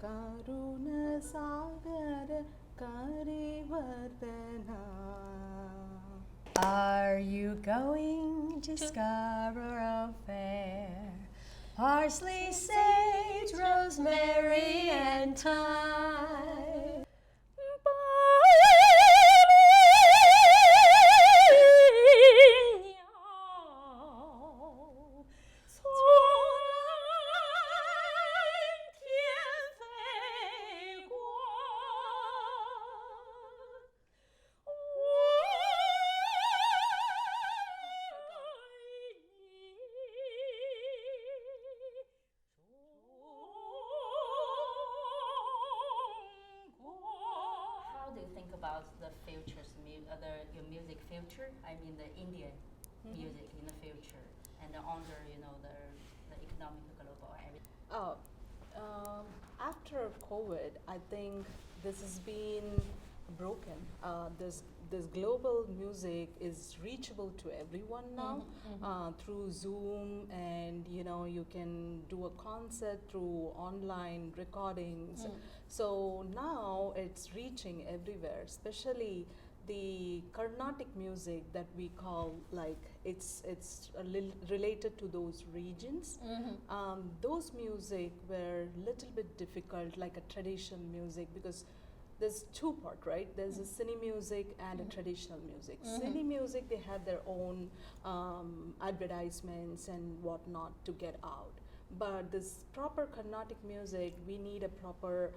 Karuna Karivardhana. Are you going to Scarborough Fair? Parsley, sage, rosemary, and thyme. How do you think about the futures, your music future? I mean the Indian music in the future, and under the economic global everything. Oh, after COVID, I think this has been broken. This global music is reachable to everyone now through Zoom, and you can do a concert through online recordings. So now it's reaching everywhere, especially the Carnatic music that we call, like, it's related to those regions. Those music were little bit difficult, like a traditional music, because there's two part, right? There's a cine music and a traditional music. Cine music, they have their own advertisements and whatnot to get out. But this proper Carnatic music, we need a proper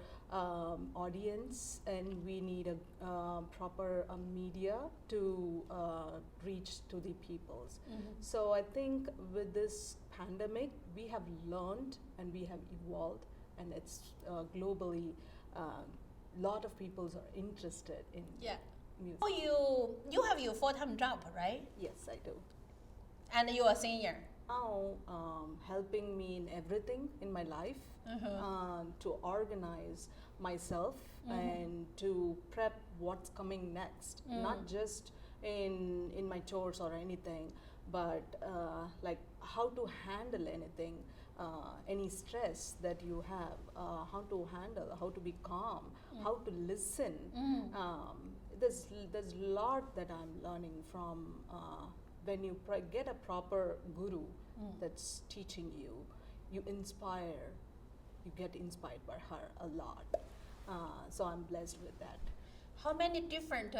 audience, and we need a proper media to reach to the peoples. So I think with this pandemic, we have learned and we have evolved, and it's globally, lot of people are interested in music. Oh, you have your full-time job, right? Yes, I do. And you are a senior. Now helping me in everything in my life, to organize myself and to prep what's coming next, not just in my chores or anything, but like how to handle anything, any stress that you have, how to handle, how to be calm, how to listen. There's a lot that I'm learning from when you get a proper guru that's teaching you, you get inspired by her a lot. So I'm blessed with that. How many different,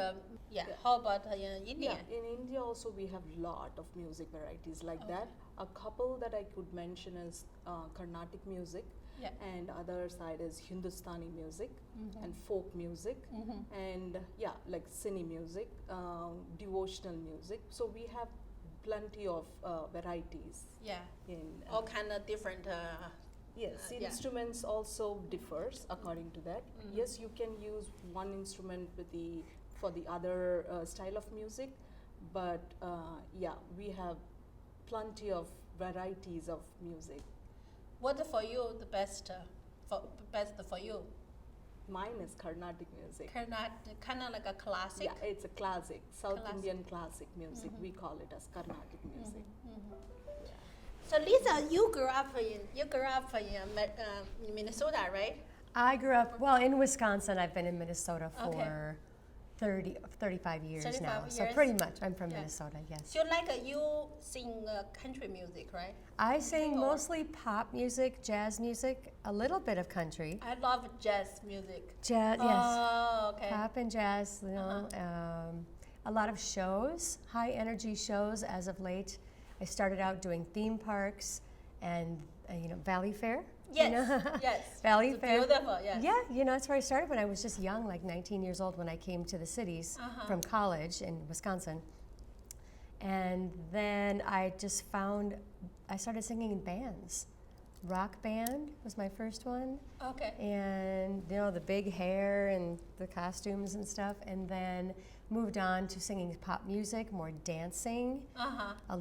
how about India? Yeah, in India also we have lot of music varieties like that. A couple that I could mention is Carnatic music, and other side is Hindustani music and folk music, and like cine music, devotional music. So we have plenty of varieties. In All kind of different. yes, instruments also differs according to that. Yes, you can use one instrument for the other style of music, but we have plenty of varieties of music. What for you the best? Best for you? Mine is Carnatic music. Kind of like a classic. Yeah, it's a classic, South Classic. Indian classic music. We call it as Carnatic music. Yeah. So Lisa, you grew up in Minnesota, right? I grew up, in Wisconsin. I've been in Minnesota for 35 years 35 now. So years. pretty much, I'm from Minnesota, yes. So you sing country music, right? I sing mostly pop music, jazz music, a little bit of country. I love jazz music. Jazz, yes. Oh, okay. Pop and jazz, a lot of shows, high energy shows as of late. I started out doing theme parks and, Valley Fair. Yes, yes. Valley It's Fair. beautiful, yes. Yeah, that's where I started when I was just young, like 19 years old when I came to the cities from college in Wisconsin. And then I started singing in bands. Rock band was my first one. Okay. And, the big hair and the costumes and stuff. And then moved on to singing pop music, more dancing.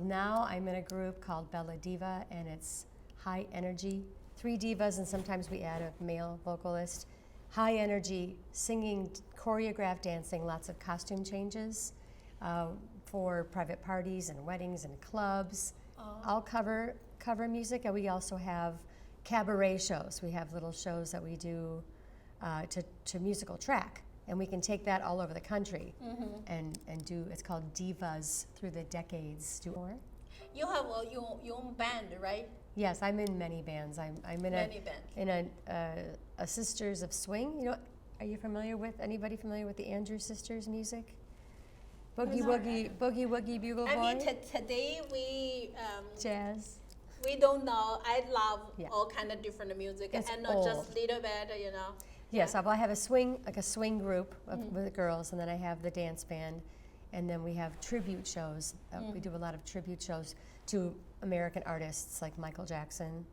Now I'm in a group called Bella Diva, and it's high energy. 3 divas, and sometimes we add a male vocalist. High energy, singing, choreographed dancing, lots of costume changes for private parties and weddings and clubs. All cover music, and we also have cabaret shows. We have little shows that we do to musical track, and we can take that all over the country and do. It's called Divas Through the Decades. You have your own band, right? Yes, I'm in many bands. I'm in Many bands. a Sisters of Swing. You know, are you familiar with anybody familiar with the Andrews Sisters music? Boogie Woogie Bugle Boy. I mean, today we Jazz. we don't know. I love Yeah. all kind of different music, It's and not just old. little bit, you know. Yes, I have a swing group with the girls, and then I have the dance band, and then we have tribute shows. We do a lot of tribute shows to American artists like Michael Jackson.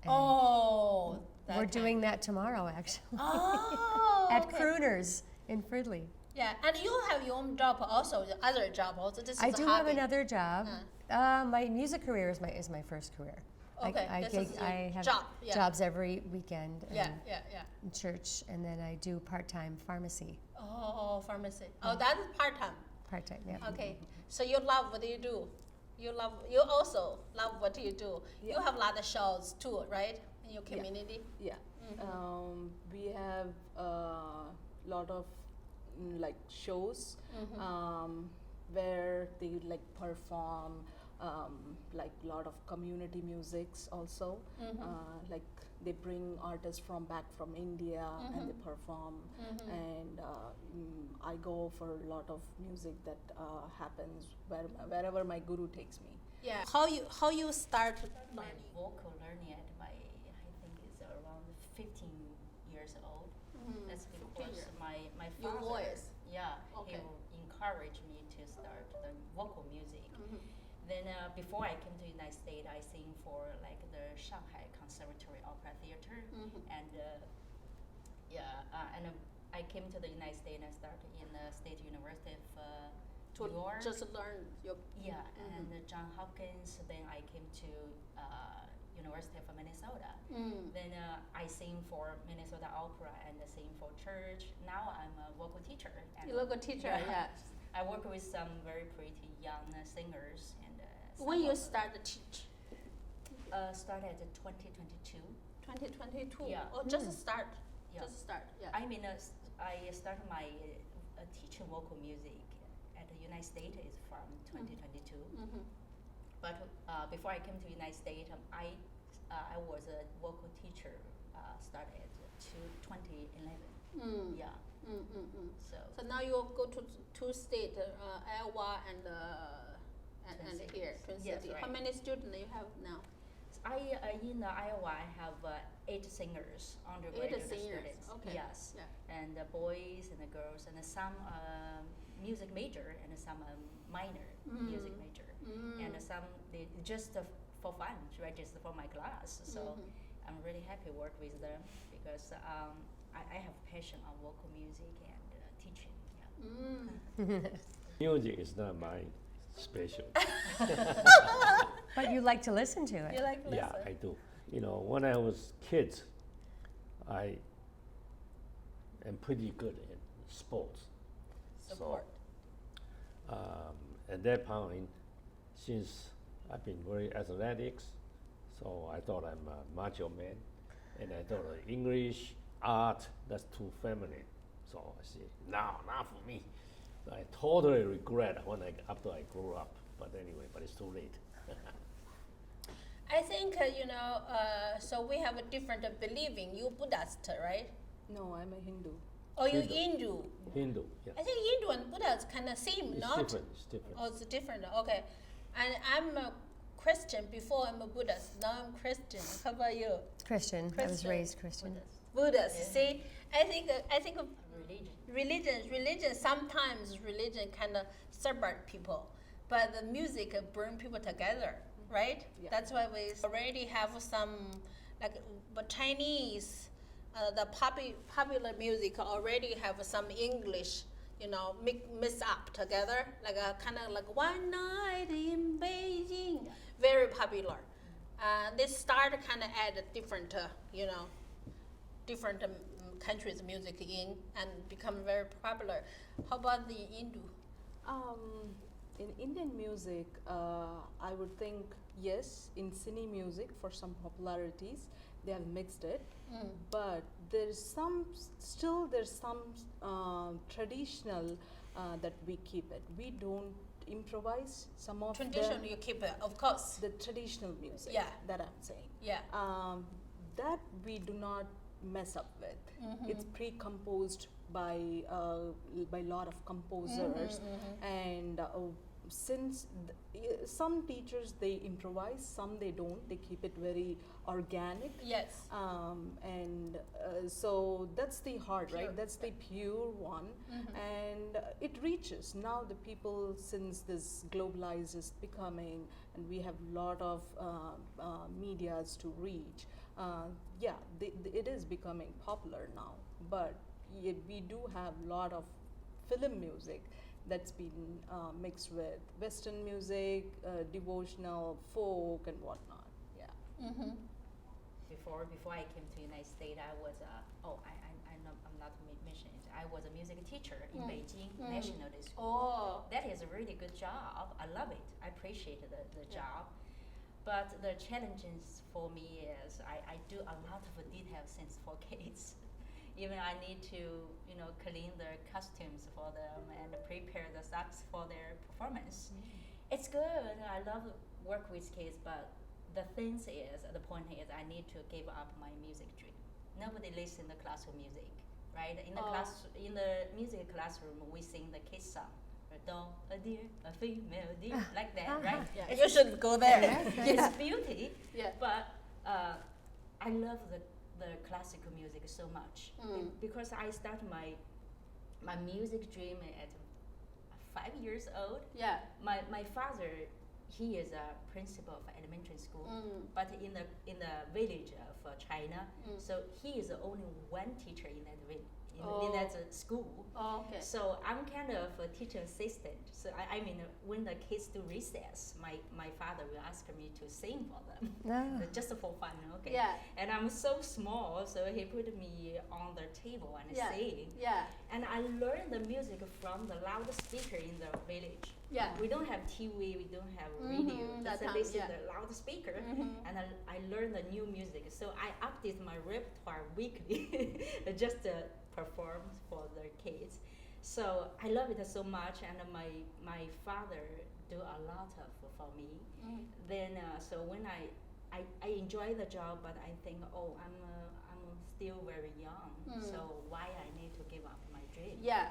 And Oh, that we're kind. doing that tomorrow, actually, Oh, at okay. Crooners in Fridley. Yeah, and you have your own job also, the other job also. This is I a do hobby. have another job. My music career is my first career. Okay, I this is your I have job, yeah. jobs every weekend Yeah, and yeah. in church, and then I do part-time pharmacy. Oh, pharmacy. Oh, that's part time. Part-time, yeah. Okay, so you love what you do. You also love what you do. You Yeah. have a lot of shows too, right? In your community. Yeah. We have a lot of like shows where they like perform like a lot of community musics also. Like they bring artists from back from India and they perform. And I go for a lot of music that happens wherever my guru takes me. Yeah. How you start My learning? vocal learning at I think is around 15 years old. That's because years. my Your father, voice. yeah, Okay. he encouraged me to start the vocal music. Then before I came to United States, I sing for like the Shanghai Conservatory Opera Theater, and and I came to the United States and I started in the State University of To New York. just learn your. Yeah, and John Hopkins. Then I came to University of Minnesota. Then I sing for Minnesota Opera and sing for church. Now I'm a vocal teacher. And You look a teacher, Yeah. yes. I work with some very pretty young singers and. When you start to teach? Started at 2022. 2022. Yeah. Oh, just start. Yeah. Just start. Yeah. I mean, I started my teaching vocal music at the United States is from 2022. But before I came to United States, I was a vocal teacher. Started to 2011. Yeah. So So now you go to two states, Iowa and Twin Cities. here, Twin Yes, City. right. How many students you have now? In Iowa, I have 8 singers, undergraduate singers, students. okay. Yes. Yeah. And the boys and the girls, and some music major and some minor music major, and some they just for fun register for my class. So I'm really happy to work with them because I have passion on vocal music and teaching. Yeah. Music is not my special. But you like to listen to it. You like listen? Yeah, I do. You know, when I was kid, I am pretty good at sports. Support. So, at that point, since I've been very athletics, so I thought I'm a macho man, and I thought English, art, that's too feminine. So I said, no, not for me. I totally regret after I grew up. But anyway, but it's too late. I think so we have a different believing. You Buddhist, right? No, I'm a Hindu. Or you Hindu. Hindu? Hindu, yeah. I think Hindu and Buddha is kind of same, It's not? different. It's different. Oh, it's different. Okay, and I'm a Christian before I'm a Buddhist. Now I'm Christian. How about you? Christian. I was Christian. raised Christian. Buddhist. Yeah. See, I think Religion. religion. Sometimes religion kind of separate people, but the music bring people together, right? Yeah. That's why we already have some like but Chinese. The popular music already have some English, mix up together, like a kind of like One Night in Beijing, very popular. They start kind of add different, different countries' music in and become very popular. How about the Hindu? In Indian music, I would think yes, in cine music for some popularities, they have mixed it, but there's some traditional that we keep it. We don't improvise some of Tradition, you keep it, of course. the traditional music Yeah. that I'm saying. Yeah. That we do not mess up with. It's pre-composed by a lot of composers, and since some teachers they improvise, some they don't. They keep it very organic. Yes. And so that's the hard, Pure. right? That's the pure one, and it reaches now the people, since this globalized is becoming, and we have a lot of medias to reach. It is becoming popular now, but yet we do have a lot of film music that's been mixed with Western music, devotional, folk, and whatnot. Yeah. Before I came to United States, I was I'm not mentioning it. I was a music teacher in Beijing National School. Oh. That is a really good job. I love it. I appreciate the job. But the challenges for me is I do a lot of detail things for kids. Even I need to, clean the costumes for them and prepare the stuff for their performance. It's good. I love work with kids, but the point is I need to give up my music dream. Nobody listens to classical music, right? In the music classroom, we sing the kids song. A doll, a deer, a female deer, like that, right? Yeah. You should go there. It's beauty. Yeah. But I love the classical music so much because I started my music dream at 5 years old. Yeah. My father, he is a principal of elementary school, but in the village of China, so he is the only one teacher in that village. In that school. Oh, okay. So I'm kind of a teacher assistant. So I mean, when the kids do recess, my father will ask me to sing for them, just for fun, okay? Yeah. And I'm so small, so he put me on the table and sing. Yeah. And I learned the music from the loudspeaker in the village. Yeah. We don't have TV, we don't have radio. that So time, this is yeah. the loudspeaker, and I learned the new music. So I update my repertoire weekly, just to perform for the kids. So I love it so much, and my father do a lot of for me. Then so when I enjoy the job, but I think I'm still very young, so why I need to give up my dream? Yeah.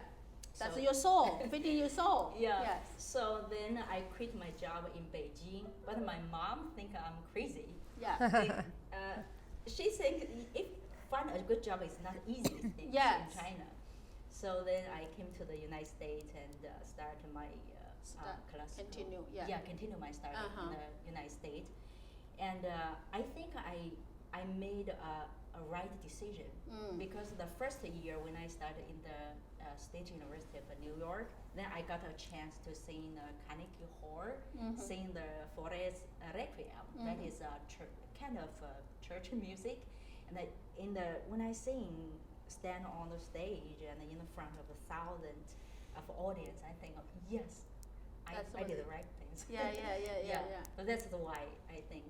That's So- your soul, fitting your soul. Yeah. Yes. So then I quit my job in Beijing, but my mom think I'm crazy. Yeah. She think if find a good job is not easy thing Yes. in China. So then I came to the United States and started my class. Continue, yeah. Yeah, continue my study in the United States, and I think I made a right decision because the first year when I started in the State University of New York, then I got a chance to sing the Carnegie Hall, sing the Forest Requiem. That is a kind of church music, and when I sing, stand on the stage and in front of 1,000 of audience, I think, yes, I did the right things. Yeah. So that's why I think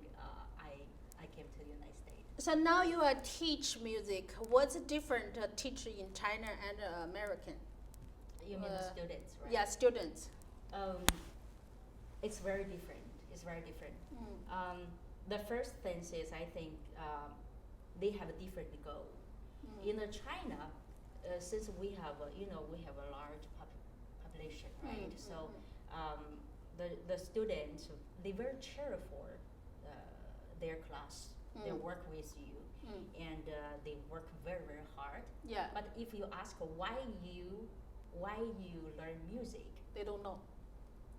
I came to the United States. So now you teach music. What's different teach in China and American? You mean the students, right? Yeah, students. It's very different. It's very different. The first thing is I think they have a different goal. In China, since we have a large population, right? So the students, they very cheer for their class. They work with you, and they work very very hard. Yeah. But if you ask why you learn music, They don't know.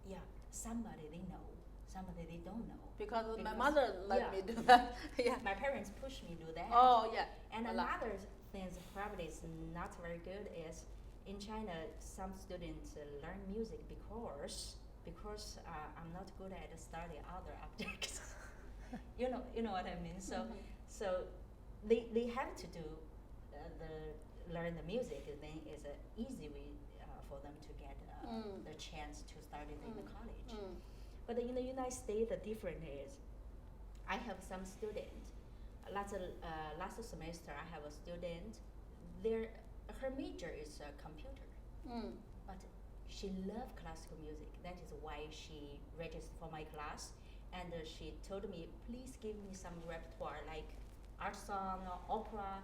yeah, somebody they know, somebody they don't know. Because my Because- mother let yeah. me do that. Yeah. My parents push me to do that. Oh, yeah. And a lot. another thing probably is not very good is in China some students learn music because I'm not good at studying other objects. you know what I mean. So they have to do learn the music. Then it's an easy way for them to get the chance to study in the college. But in the United States, the difference is I have some students. last semester I have a student. There, her major is computer, but she loved classical music. That is why she registered for my class, and she told me, please give me some repertoire like art song, opera,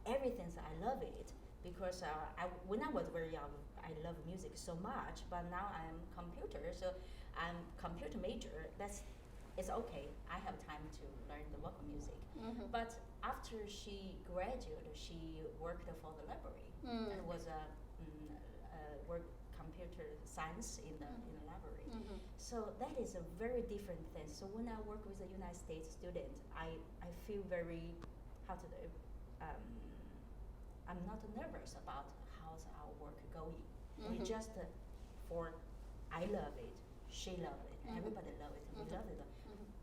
everything. So I love it because when I was very young, I love music so much. But now I'm computer, so I'm computer major. It's okay. I have time to learn the vocal music. But after she graduated, she worked for the library. It was work computer science in the library. So that is a very different thing. So when I work with a United States student, I feel very I'm not nervous about how's our work going. We just I love it, she love it, everybody love it, we love it.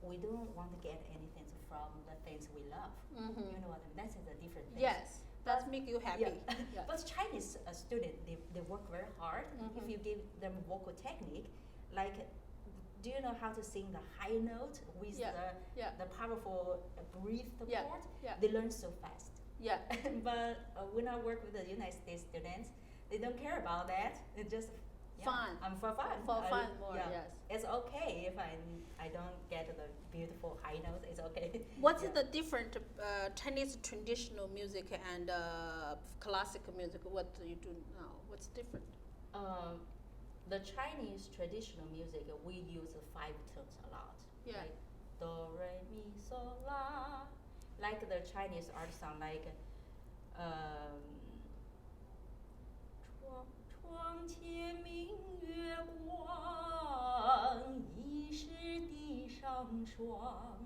We don't want to get anything from the things we love. You know what I mean? That's the different thing. Yes, that make you happy. Yeah. But Chinese student, they work very hard. If you give them vocal technique, like, do you know how to sing the high note with the powerful breathe part? They learn so fast. Yeah. But when I work with the United States students, they don't care about that. It's just fun. I'm for fun. For fun more. Yes. It's okay if I don't get the beautiful high notes. It's okay. What's the different Chinese traditional music and classical music? What do you do now? What's different? The Chinese traditional music, we use 5 tones a lot. Yeah. Like do, re, mi, so, la. Like the Chinese art song, like 窗前明月光，疑是地上霜。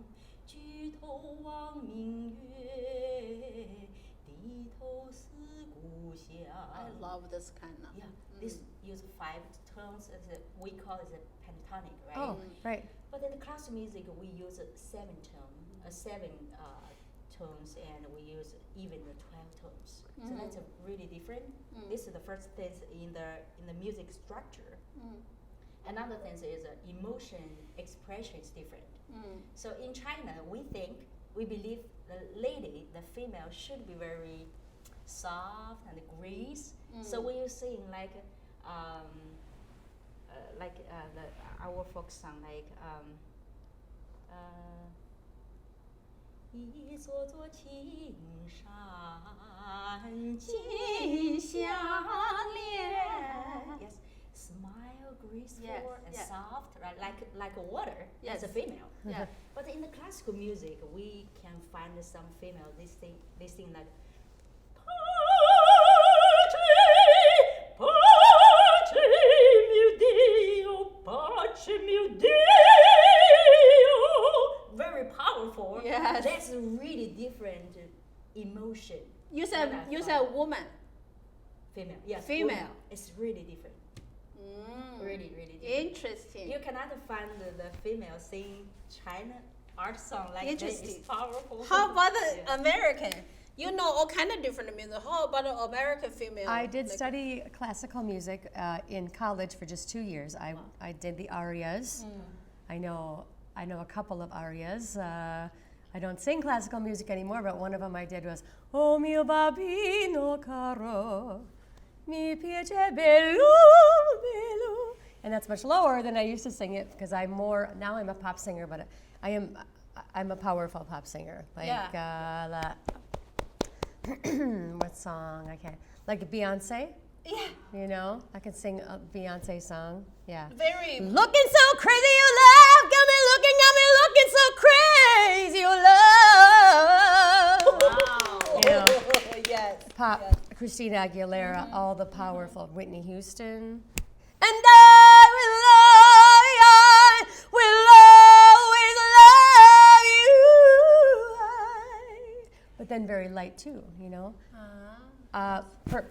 举头望明月，低头思故乡。 I love this kind of. Yeah, this use 5 tones. We call it a pentatonic, right? Oh, right. But in the classical music, we use 7 tones, and we use even the 12 tones. So that's really different. This is the first thing in the music structure. Another thing is emotion expression is different. So in China, we believe the lady, the female, should be very soft and grace. So when you sing like our folk song, like 一座座青山紧相连。Yes, smile, graceful, and soft, right? Like water. As a female. Yeah. But in the classical music, we can find some female. They sing like. Very powerful. Yes. That's a really different emotion. You said woman. Female. Yes. Female. Woman. It's really different. Really, really different. Interesting. You cannot find the female sing China art song like that. Interesting. It's powerful. How about the American? You know all kind of different music. How about the American female? I did study classical music in college for just 2 years. I did the arias. I know a couple of arias. I don't sing classical music anymore, but one of them I did was "O mio babino caro, mi piace bello, bello," and that's much lower than I used to sing it because now I'm a pop singer, but I'm a powerful pop singer. Like what song? I can't. Like Beyonce. Yeah. You know, I can sing a Beyonce song. Yeah. Very. Looking so crazy, you love. Got me looking so crazy, you love. Wow. You know, Yes. pop, Christina Aguilera, all the powerful Whitney Houston. And I will always love you. But then very light too, you know.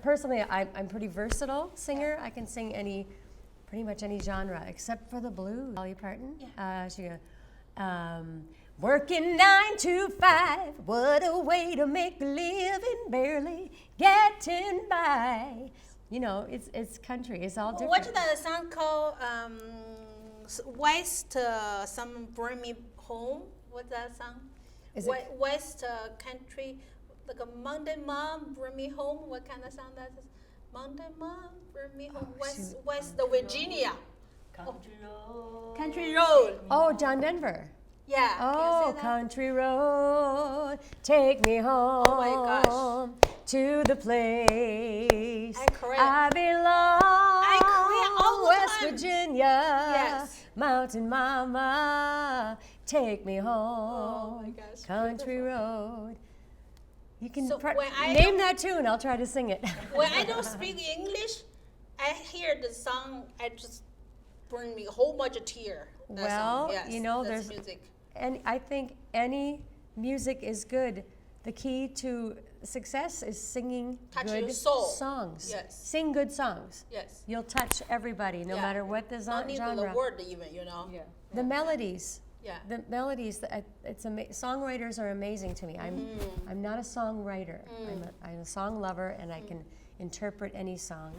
Personally, I'm pretty versatile singer. I can sing pretty much any genre except for the blues. Dolly Parton. She goes, working 9 to 5. What a way to make a living, barely getting by. You know, it's country. It's all different. What's the song called? West, some bring me home. What's that song? Is it? West country, like a Mountain Mom, bring me home. What kind of song that is? Mountain Mom, bring me home. West the Virginia. Country road. Country road. Oh, John Denver. Yeah. Oh, can you say that? country road, take me home my gosh. to the place I cry. I belong. I cry all the West time. Virginia, Yes. Mountain Mama, take me home. Oh my gosh, Country road. You can So when I name don't- that tune. I'll try to sing it. When I don't speak English, I hear the song. I just bring me a whole bunch of tear. That Well, song. Yes, you know, that's there's- music. And I think any music is good. The key to success is singing Touch good your soul. songs. Yes. Sing good songs. Yes. You'll touch everybody, no Yeah. matter what the Not even genre. the word even, you know. Yeah. The melodies. Yeah. The melodies. Songwriters are amazing to me. I'm not a songwriter. I'm a song lover, and I can interpret any song.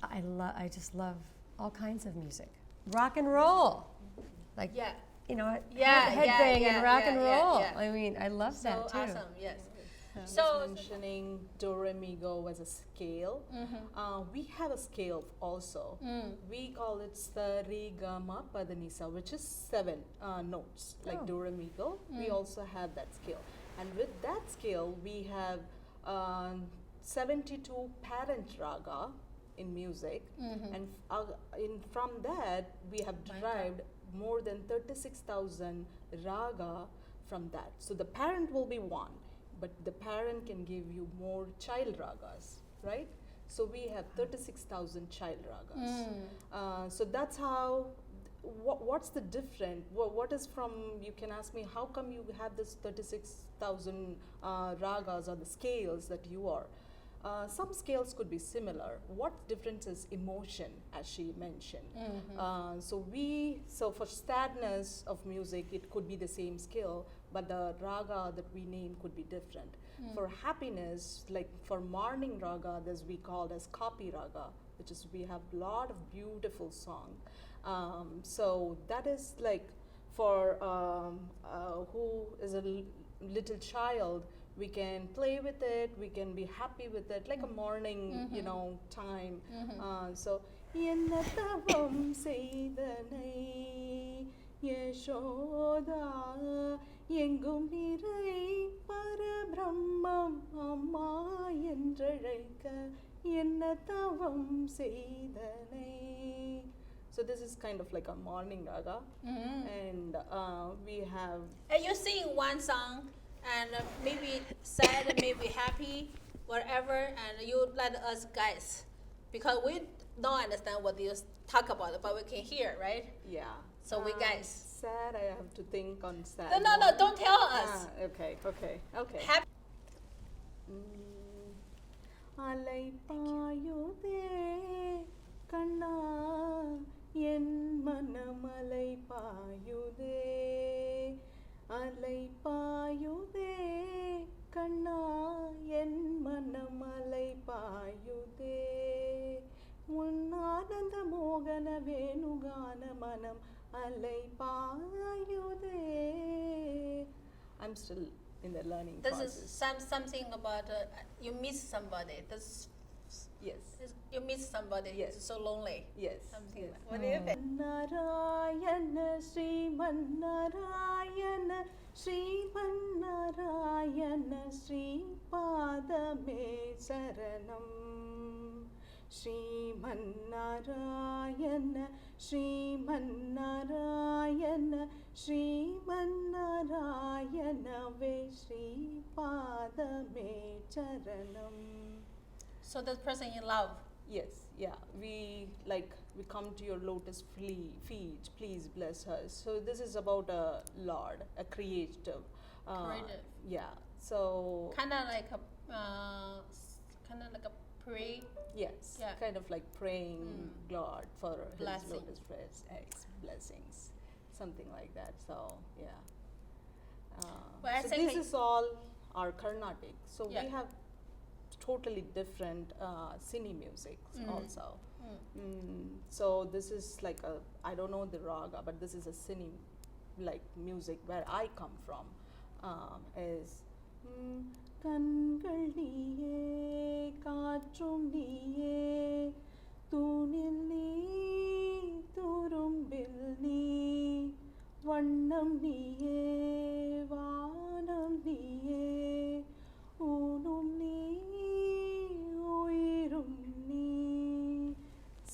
I just love all kinds of music. Rock and roll. Like, Yeah. you know, Yeah, headbang yeah, and rock yeah, and yeah, roll. yeah. I mean, I love So that too. awesome. Yes. I was So- mentioning do re mi go as a scale. We have a scale also. We call it sa re ga ma pa da ni sa, which is 7 notes like Oh. do re mi go. We also have that scale, and with that scale we have 72 parent raga in music, and from that we have derived more than 36,000 raga from that. So the parent will be one, but the parent can give you more child ragas, right? So we have 36,000 child ragas. So that's how. What's the different? What is from? You can ask me, how come you have this 36,000 ragas or the scales that you are? Some scales could be similar. What difference is emotion, as she mentioned. So for sadness of music, it could be the same scale, but the raga that we name could be different. For happiness, like for morning raga, this we call as kapi raga, which is we have a lot of beautiful song. So that is like for who is a little child, we can play with it, we can be happy with it, like a morning, you know, time. So என்ன தவம் செய்தனை யசோதா எங்கும் நிறை பரபிரம்மம் அம்மா என்றழைக்க என்ன தவம் செய்தனை. So this is kind of like a morning raga, and we have. And you sing one song, and maybe sad, maybe happy, whatever, and you let us guys, because we don't understand what you talk about, but we can hear, right? Yeah. So we guys. Sad, I have to think on sad. No, one. don't tell us. Okay. Happy. அலை பாயுதே கண்ணா என் மனமலை பாயுதே அலை பாயுதே கண்ணா என் மனமலை பாயுதே உன் ஆனந்த மோகன வேணுகான மனம் அலை பாயுதே. I'm still in the learning This process. is something about you miss somebody. Yes. You miss somebody. Yes. It's so lonely. Yes. Something. Yes. What do you think? Narayana Sriman Narayana Sriman Narayana Sripadame Saranam Sriman Narayana Sriman Narayana Sriman Narayana Ve Sripadame Charanam. So that person you love. Yes, yeah. We come to your lotus feet. Please bless us. So this is about a Lord, a creative. Creative. Yeah. So Kind of like a pray. yes, Yeah. kind of like praying God for his Blessing. lotus blessings, something like that. So yeah. But I So think this is all our Carnatic. So Yeah. we have totally different cine music also. So this is like I don't know the raga, but this is a cine like music where I come from. is கண்கள் நீயே காற்றும் நீயே தூணில் நீ துரும்பில் நீ வண்ணம் நீயே வானம் நீயே ஊனும் நீ உயிரும் நீ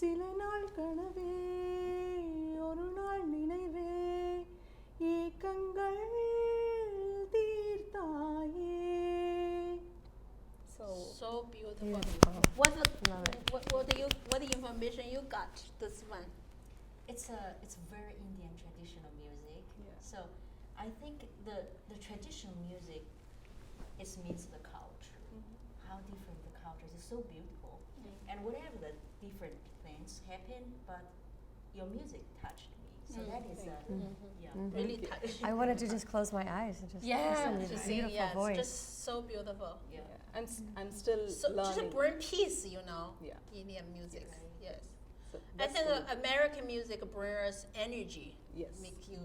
சில நாள் கனவே ஒரு நாள் நினைவே ஏக்கங்கள் தீர்த்தாயே. So beautiful. Beautiful. Love it. What information you got this one? It's very Indian traditional music. Yeah. So I think the traditional music means the culture. How different the culture is so beautiful. And whatever the different things happen, but your music touched me. So that is Really touched. I wanted to just close my eyes and just listen to Just the beautiful yes, voice. just so beautiful. yeah. I'm still So learning. just bring peace, you know. Yeah. Indian music. Yes. So I that's think good. American music brings energy. Yes. Make you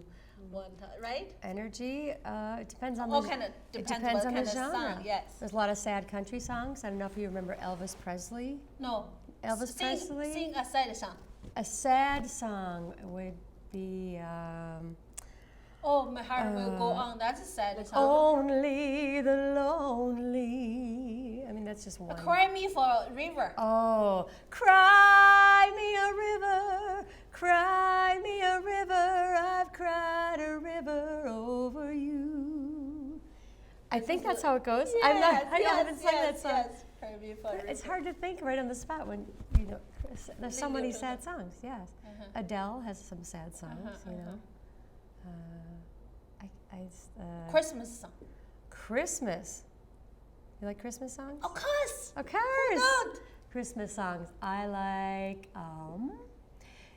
want to, right? Energy, it depends on All the kind of it depends depends what on kind the of genre. song. Yes. There's a lot of sad country songs. I don't know if you remember Elvis Presley. No. Elvis Presley? Sing a sad song. A sad song would be Oh, my heart will go on. That's a sad song. Only the Lonely. I mean, that's just one. Cry me for a river. Oh, cry me a river, cry me a river. I've cried a river over you. I think that's how it goes. I haven't sung that song. Yes. Cry me for a river. It's hard to think right on the spot when there's so many sad songs. Yes, Adele has some sad songs. You know, Christmas song. Christmas. You like Christmas songs? Of course. Of course. not? Christmas songs. I like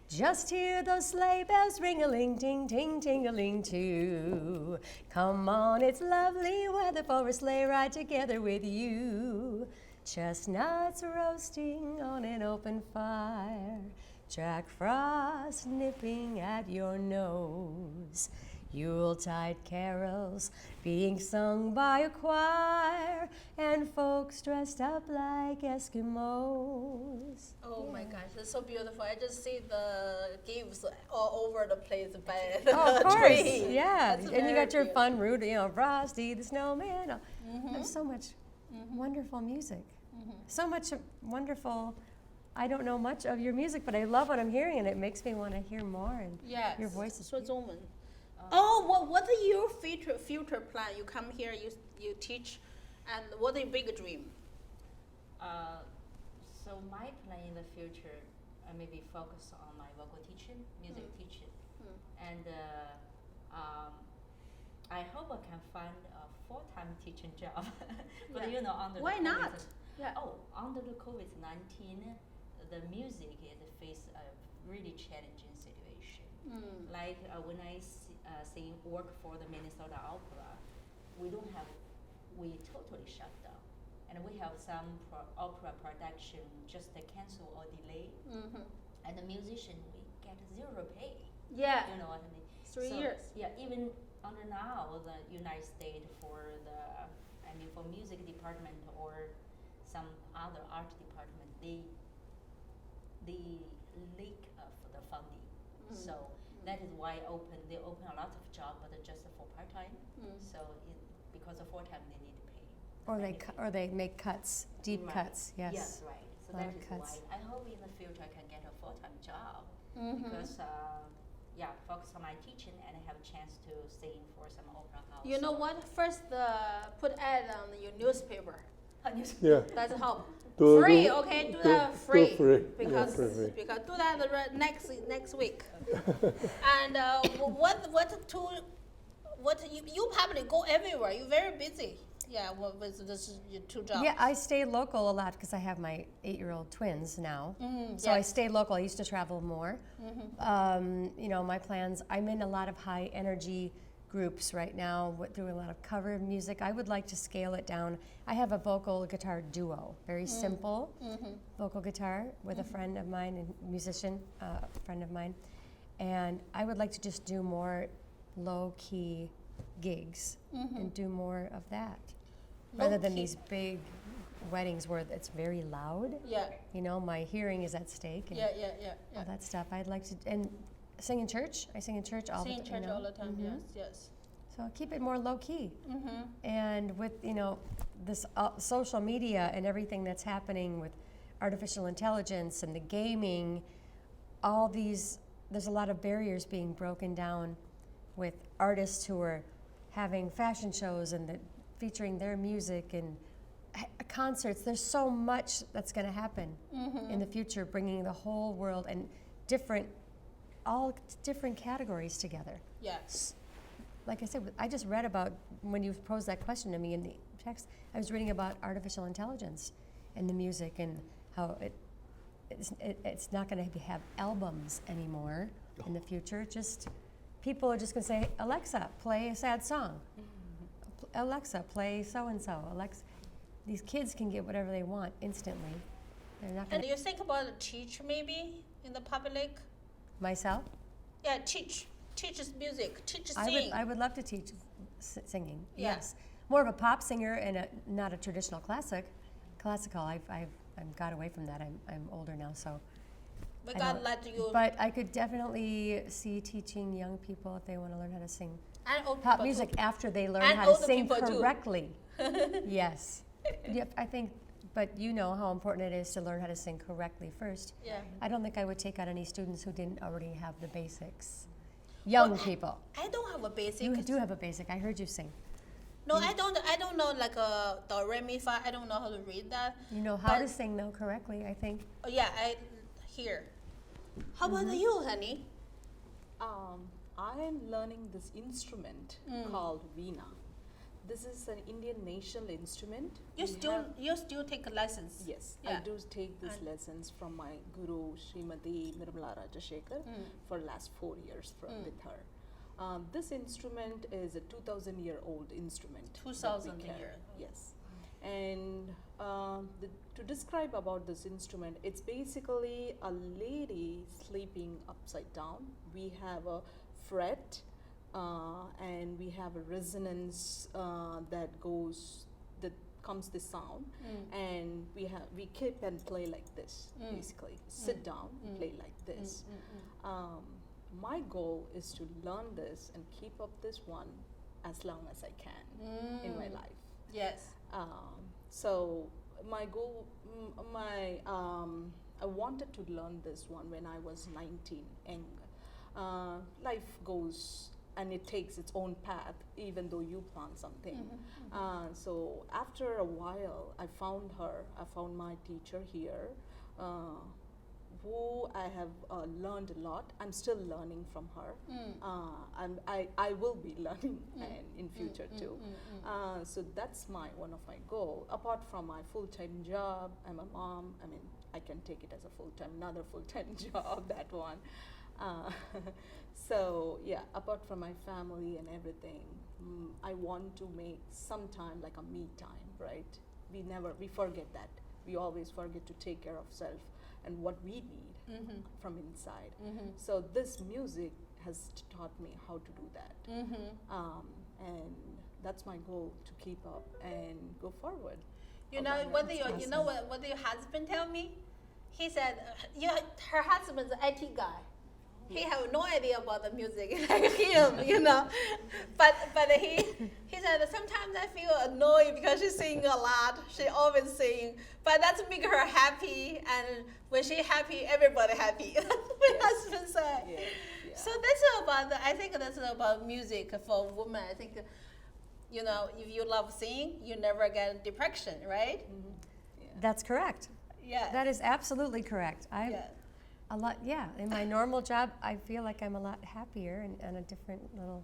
just hear those sleigh bells ring-a-ling, ting, ting, ting-a-ling too. Come on, it's lovely weather for a sleigh ride together with you. Chestnuts roasting on an open fire, Jack Frost nipping at your nose. Yuletide carols being sung by a choir, and folks dressed up like Eskimos. Oh my gosh, that's so beautiful. I just see the gifts all over the place by the Oh, of course, tree. yeah. That's And you very got your beautiful. fun route, Frosty the Snowman. There's so much wonderful music. So much wonderful. I don't know much of your music, but I love what I'm hearing, and it makes me want to hear more. And Yes. your voice is 说中文。what is your future plan? You come here, you teach, and what is your big dream? So my plan in the future, maybe focus on my vocal teaching, music teaching, and I hope I can find a full-time teaching job. But under Why the not? Yeah. Under the COVID-19, the music is face a really challenging situation. Like when I work for the Minnesota Opera, we totally shut down, and we have some opera production just cancel or delay, and the musician we get zero pay. Yeah. You know what I mean? 3 years. Yeah, even under now the United States for music department or some other art department, they lack of the funding. So that is why they open a lot of jobs, but just for part time. So because of full time they need to pay. or they make cuts, deep Right. cuts. Yes. Yes, right. So A lot that of is cuts. why I hope in the future I can get a full time job because focus on my teaching and have a chance to sing for some opera house. You know what? First, put ad on your newspaper. Yeah. That's help. Do- Free, do- okay? Do do- that do free. free. Because Yeah, free. because do that next week. And you probably go everywhere. You're very busy. Yeah, with this your two jobs. Yeah, I stay local a lot because I have my 8-year-old twins now. So I yes. stay local. I used to travel more. My plans, I'm in a lot of high energy groups right now, doing a lot of cover music. I would like to scale it down. I have a vocal guitar duo, very simple vocal guitar with a friend of mine, a musician, friend of mine. And I would like to just do more low-key gigs and do more of that rather than Low-key. these big weddings where it's very loud. Yeah, You know, my hearing is at stake and yeah. all that stuff. I'd like to, and sing in church. I sing in church all Sing the in time. church all the time. Yes. So keep it more low key. Mm-hmm. And with, this social media and everything that's happening with artificial intelligence and the gaming, all these, there's a lot of barriers being broken down with artists who are having fashion shows and featuring their music and concerts. There's so much that's going to happen in the future, bringing the whole world and all different categories together. Yes. Like I said, I just read about, when you posed that question to me in the text, I was reading about artificial intelligence and the music and how it's not going to have albums anymore in the future. Just people are just going to say, Alexa, play a sad song. Alexa, play so-and-so. Alexa, these kids can get whatever they want instantly. They're not going And you think about a teacher maybe in the public? Myself? Yeah, teaches music, teaches singing. I would love to teach singing. Yeah. Yes, more of a pop singer and not a traditional classical. I've got away from that. I'm older now, so. We I got don't- let you. But I could definitely see teaching young people if they want to learn how to sing And old pop people music too. after they learn And how to older sing people too. correctly. Yes. Yep. I think, but you know how important it is to learn how to sing correctly first. Yeah. I don't think I would take on any students who didn't already have the basics. Young Well, people. I don't have a basic. You do have a basic. I heard you sing. No, I don't. I don't know like a do re mi fa. I don't know how to read that. You know how to But- sing though correctly, I think. Oh, yeah, I hear. How about you, honey? I am learning this instrument called veena. This is an Indian national instrument. You We still have- you still take lessons? Yes, Yeah. I do take these And- lessons from my guru, Srimati Nirmala Rajashekar, for last 4 years with her. This instrument is a 2,000-year-old instrument. that we 2,000 carry. year. Yes. And to describe about this instrument, it's basically a lady sleeping upside down. We have a fret and we have a resonance that comes the sound, and we keep and play like this, basically sit down, play like this. My goal is to learn this and keep up this one as long as I can in my life. Yes. So my goal, I wanted to learn this one when I was 19, and life goes and it takes its own path, even though you plan something. So after a while, I found my teacher here, who I have learned a lot. I'm still learning from her. And I will be learning in future too. So that's one of my goal. Apart from my full-time job, I'm a mom. I mean, I can take it as a another full-time job, that one. So yeah, apart from my family and everything, I want to make some time like a me time, right? We forget that. We always forget to take care of self and what we need from inside. So this music has taught me how to do that. And that's my goal, to keep up and go forward. You know what what your husband tell me? He said, her husband's an IT guy. He have no idea about the music like him, But he said sometimes I feel annoyed because she's singing a lot. She always sing, but that's make her happy, and when she happy, everybody happy. That's what my husband said. Yeah, yeah. So that's I think that's about music for women. I think, if you love singing, you never get depression, right? Yeah. That's correct. Yeah. That is absolutely correct. Yeah. In my normal job, I feel like I'm a lot happier and on a different little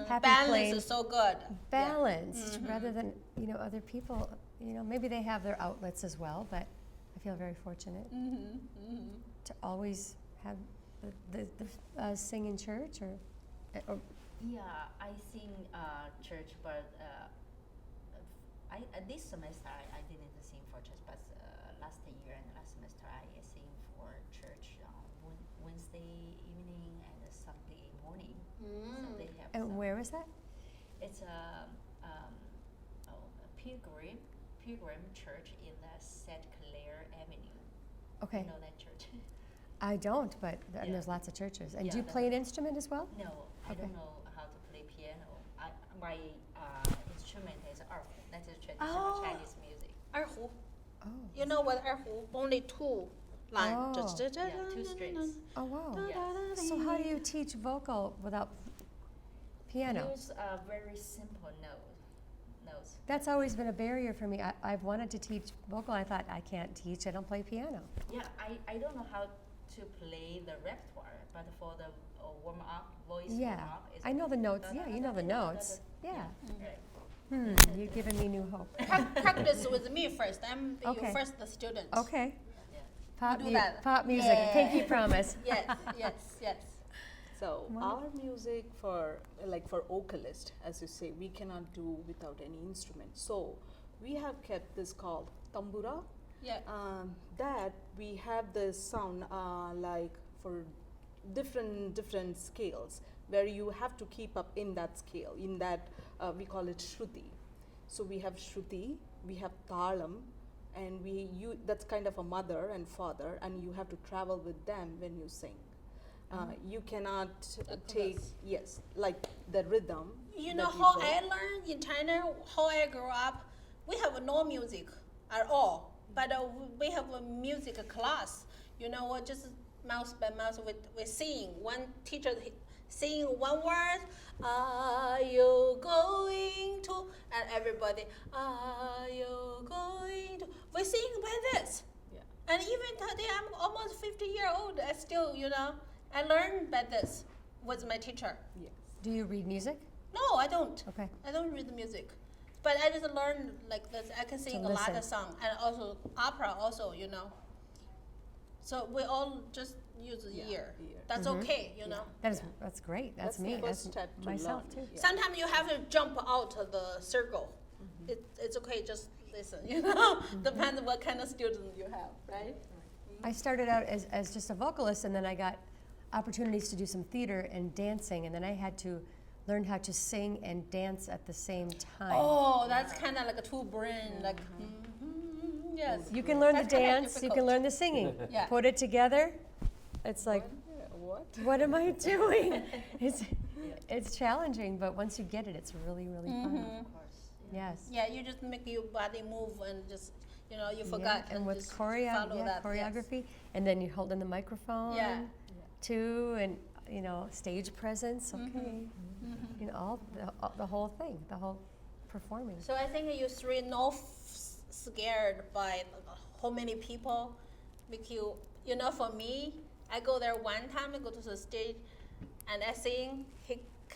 happy Balance plane. is so good. Balanced rather than, other people, maybe they have their outlets as well, but I feel very fortunate to always have the sing in church or Yeah, I sing church, but this semester I didn't sing for church, but last year and last semester I sing for church Wednesday evening and Sunday morning. So they have and some- where was that? It's a pilgrim church in the St. Clair Avenue. Okay. You know that church? I don't, but Yeah. there's lots of churches. And Yeah, do you play an instrument as well? No, I Okay. don't know how to play piano. My instrument is erhu. That is traditional Oh. Chinese music. 二胡 Oh. You know what 二胡 Only two lines. Oh. Yeah, 2 strings. Oh, wow. Yes. So how do you teach vocal without piano? Use very simple notes. That's always been a barrier for me. I've wanted to teach vocal. I thought, I can't teach. I don't play piano. Yeah, I don't know how to play the repertoire, but for the warm up, voice Yeah. warm up. I know the notes. Yeah, you know the notes. Yeah. Right. You're giving me new hope. Practice with me first. I'm Okay. your first student. Okay. Yeah. Pop, do that. pop music. Yeah. Pinky promise. Yes, yes, yes. So Wonderful. our music for vocalist, as you say, we cannot do without any instrument. So we have kept this called tambura. Yeah. That we have this sound like for different scales where you have to keep up in that scale. In that we call it shruti. So we have shruti, we have talam, and that's kind of a mother and father, and you have to travel with them when you sing. You cannot take like the rhythm. You that know we how play. I learned in China, how I grew up, we have no music at all. But we have a music class. You know what? Just mouth by mouth, we sing. One teacher sing one word. Are you going to? And everybody, are you going to? We sing by this. Yeah. And even today, I'm almost 50-years old. I still, I learned by this with my teacher. Yes. Do you read music? No, I don't. Okay. I don't read the music, but I just learned like this. I can sing a lot listen. of songs and also opera also, So we all just use the Yeah, ear. ear. That's okay, That's great. That's That's me. the That's first step to myself learn. too. Yeah. Sometimes you have to jump out of the circle. It's okay, just listen. Depends what kind of student you have, right? I started out as just a vocalist, and then I got opportunities to do some theater and dancing, and then I had to learn how to sing and dance at the same time. Oh, that's kind of like a two brain, like yes. You can learn That's the kinda dance, you can difficult. learn the singing. Yeah. Put it together, it's like, What? what am I doing? It's challenging, but once you get it, it's really, really fun. Of course. Yes. Yeah, you just make your body move and just you Yeah, forgot and with just follow that. choreography, and then you hold in the microphone Yeah. too, and stage presence. Okay, all the whole thing, the whole performing. So I think you three not scared by how many people make you. For me, I go there one time. I go to the stage, and I sing.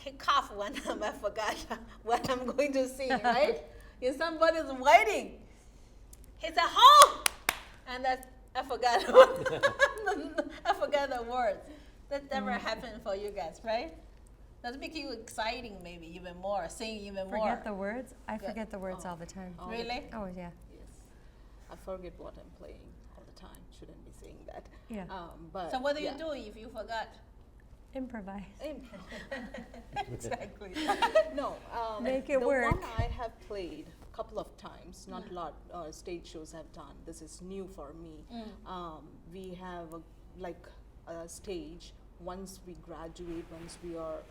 He coughed one time. I forgot what I'm going to sing. Right? And somebody's waiting. He said, "Home," and I forgot. I forgot the words. That never happened for you guys, right? That make you exciting, maybe even more, sing even more. Forget the words. I Yeah. forget the words all the time. Oh. Really? Oh yeah. Yes. I forget what I'm playing all the time. Shouldn't be saying that. Yeah. But So what do you yeah. do if you forgot? Improvise. Exactly. No. Make it the work. one I have played a couple of times, not a lot. Stage shows I've done. This is new for me. We have a stage. Once we graduate, once we are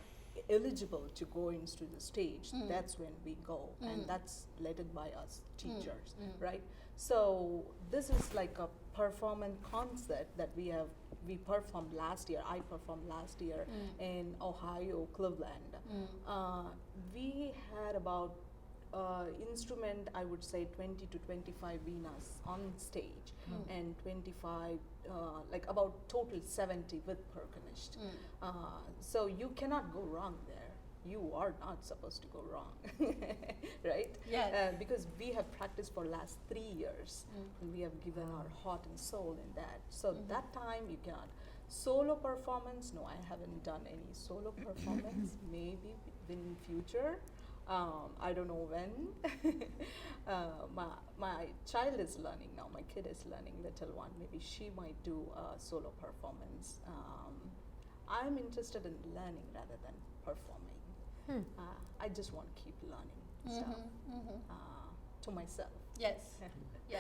eligible to go into the stage, that's when we go, and that's led by us teachers, right? So this is like a performance concept that we performed last year. I performed last year in Ohio, Cleveland. We had about instrument, I would say 20 to 25 venas on stage, and 25, like about total 70 with percussionist. So you cannot go wrong there. You are not supposed to go wrong, right? Yeah. Because we have practiced for last 3 years, and we have given our heart and soul in that. So that time you cannot. Solo performance, no, I haven't done any solo performance. Maybe in future. I don't know when. My child is learning now. My kid is learning, little one. Maybe she might do a solo performance. I'm interested in learning rather than performing. I just want to keep learning stuff to myself. Yes. Yeah.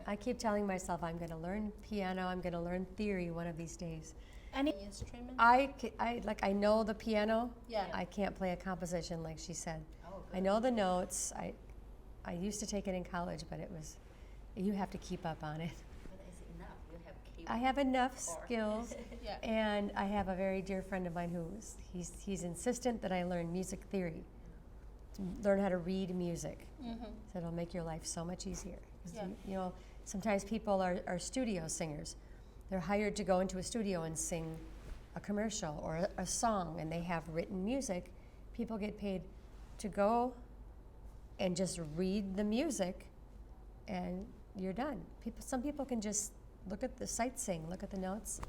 I keep telling myself I'm going to learn piano, I'm going to learn theory one of these days. Any instrument? I know the piano. Yeah. I can't play a composition like she said. Oh, I know the notes. I used to take it in college, but you have to keep up on it. But it's enough. You have keyboard. I have enough Or- skills, Yeah. and I have a very dear friend of mine he's insistent that I learn music theory, to learn how to read music. So it'll make your life so much easier. 'Cause Yeah. you know, sometimes people are studio singers. They're hired to go into a studio and sing a commercial or a song, and they have written music. People get paid to go and just read the music, and you're done. Some people can just look at the sight sing, look at the notes,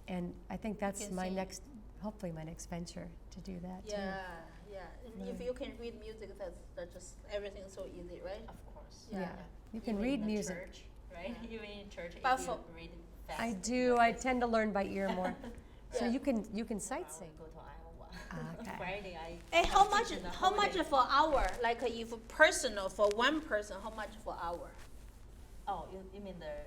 and I think that's can my sing. hopefully my next venture to do that too. Yeah. And if you can read music, that's just everything's so easy, right? Of course. Yeah. You can Even read in the music. Church, right? Yeah. Even in church, But if for- you read fast. I do. I tend to learn by ear more. So Yeah. you can sight I sing. go to Iowa. Okay. Friday, I. Hey, I how teach much? in the How whole much day. for hour? Like if personal for one person, how much for hour? Oh, you mean the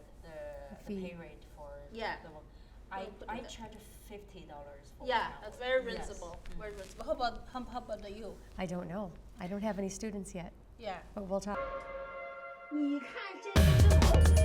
Fee. pay rate for Yeah. the one? Well, but I the- charge $50 for Yeah, 1 hour. that's very Yes. reasonable. Mm. Very reasonable. How about you? I don't know. I don't have any students yet, Yeah. but we'll talk. 你看这个